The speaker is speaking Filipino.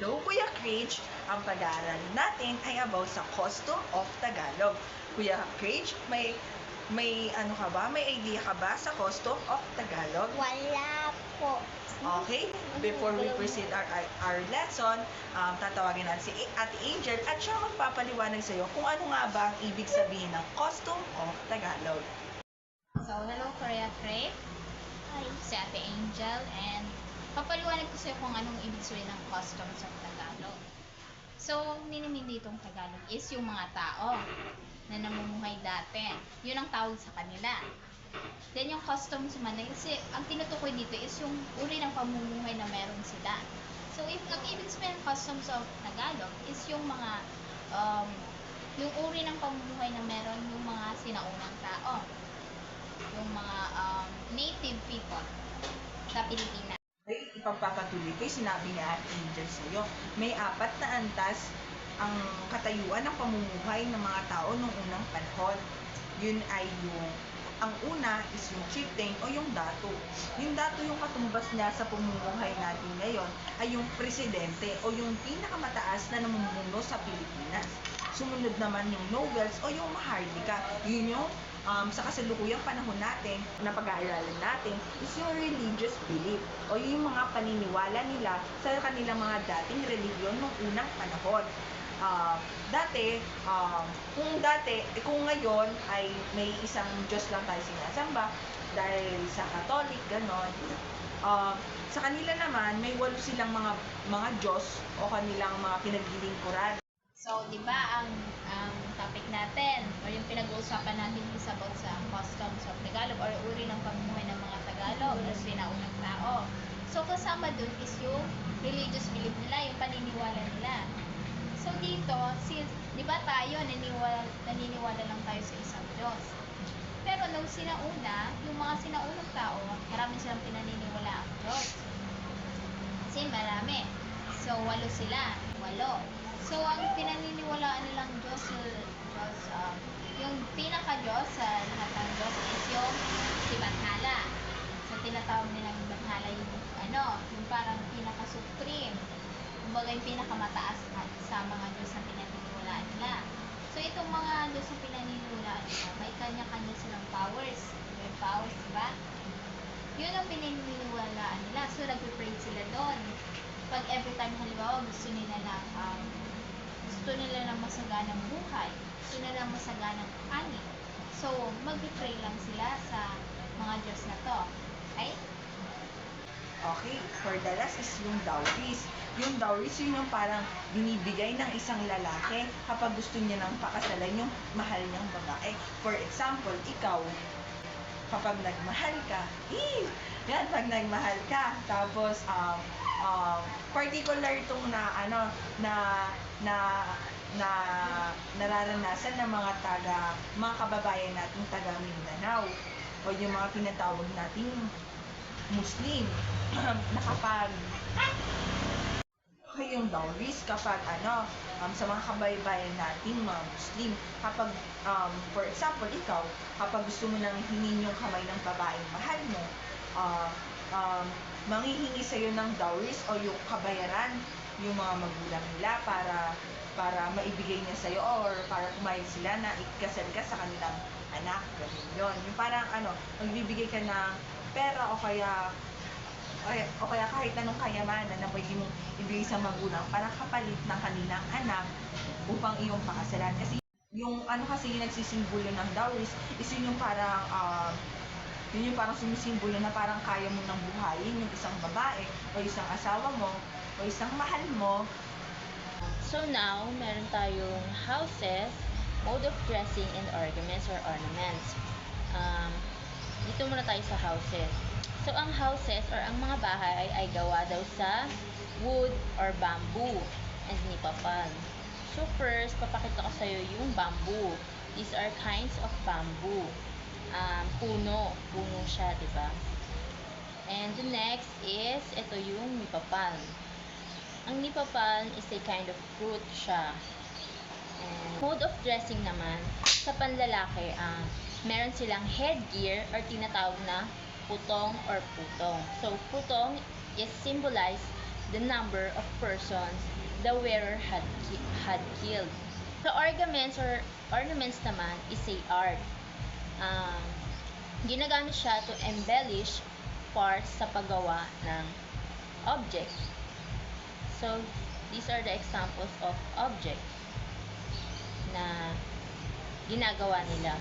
Hello, Kuya Cage! Ang pag-aaral natin ay about sa custom of Tagalog. Kuya Cage, may ano ka ba? May idea ka ba sa custom of Tagalog? Wala po. Okay, before we proceed our lesson, tatawagin natin si Ate Angel at siya magpapaliwanag sa iyo kung ano nga ba ang ibig sabihin ng custom of Tagalog. So, hello Korea Trip, Ay, si Ate Angel, and papaliwanag ko sa iyo kung anong ibig sabihin ng customs of Tagalog. So, ninimin ditong Tagalog is yung mga tao na namumuhay dati. Yun ang tawag sa kanila. Then yung customs man, kasi ang tinutukoy dito is yung uri ng pamumuhay na meron sila. So, ang ibig sabihin ng customs of Tagalog is yung mga yung uri ng pamumuhay na meron yung mga sinaunang tao. Yung mga native people sa Pilipinas. Ay, ipagpapatuloy ko, sinabi ni Ate Angel sa iyo, may 4 na antas ang katayuan ng pamumuhay ng mga tao noong unang panahon. Yun ay ang una is yung chieftain o yung dato. Yung dato, yung katumbas niya sa pamumuhay natin ngayon ay yung presidente o yung pinakamataas na namumuno sa Pilipinas. Sumunod naman yung nobles o yung maharlika. Yun yung sa kasalukuyang panahon natin na pag-aaralan natin is yung religious belief o yung mga paniniwala nila sa kanilang mga dating religion noong unang panahon. Kung ngayon ay may isang Diyos lang tayo sinasamba dahil sa Catholic, ganon. Sa kanila naman, may 8 silang mga Diyos o kanilang mga pinaglilingkuran. So, di ba ang topic natin o yung pinag-uusapan natin is about sa customs of Tagalog or uri ng pamumuhay ng mga Tagalog o sinaunang tao. So, kasama dun is yung religious belief nila, yung paniniwala nila. So, dito, di ba tayo, naniniwala lang tayo sa isang Diyos. Pero nung sinauna, yung mga sinaunang tao, marami silang pinaniniwala ang Diyos. Kasi marami. So, 8 sila. 8. So, ang pinaniniwalaan nilang Diyos, yung pinaka-Diyos sa lahat ng Diyos is yung si Bathala. So, tinatawag nilang Bathala yung parang pinaka-supreme. Kumbaga yung pinakamataas sa mga Diyos na pinaniniwalaan nila. So, itong mga Diyos na pinaniniwalaan nila, may kanya-kanya silang powers. Yung powers, diba? Yun ang pinaniniwalaan nila. So, nag-pray sila doon. Pag every time, halimbawa, gusto nila ng masaganang buhay, gusto nila ng masaganang ani. So, mag-pray lang sila sa mga Diyos na to. Okay? Okay, for the last is yung dowries. Yung dowries, yun yung parang binibigay ng isang lalaki kapag gusto niya nang pakasalan yung mahal niyang babae. For example, ikaw, kapag nagmahal ka, pag nagmahal ka, tapos, particular itong nararanasan ng mga kababayan nating taga Mindanao o yung mga tinatawag nating Muslim na kapag yung dowries kapag sa mga kababayan nating mga Muslim kapag for example ikaw kapag gusto mo nang hingin yung kamay ng babaeng mahal mo manghihingi sa'yo ng dowries o yung kabayaran yung mga magulang nila para maibigay niya sa'yo or para pumayag sila na ikasal ka sa kanilang anak. Ganun yun. Yung parang magbibigay ka ng pera o kaya kahit anong kayamanan na pwede mong ibigay sa magulang para kapalit ng kanilang anak upang iyong pakasalan. Kasi yung kasi yung nagsisimbolo ng dowries is yun yung parang sumisimbolo na parang kaya mo nang buhayin yung isang babae o isang asawa mo o isang mahal mo. So now, meron tayong houses, mode of dressing, and ornaments or ornaments. Dito muna tayo sa houses. So, ang houses or ang mga bahay ay gawa daw sa wood or bamboo and nipa palm. So, first, papakita ko sa iyo yung bamboo. These are kinds of bamboo. Puno siya, di ba? And the next is, ito yung nipa palm. Ang nipa palm is a kind of fruit siya. And mode of dressing naman, sa panlalaki, meron silang headgear or tinatawag na putong or putong. So, putong is symbolized the number of persons the wearer had killed. So ornaments naman is a art. Um, Ginagamit siya to embellish parts sa paggawa ng objects. So, these are the examples of objects na ginagawa nila.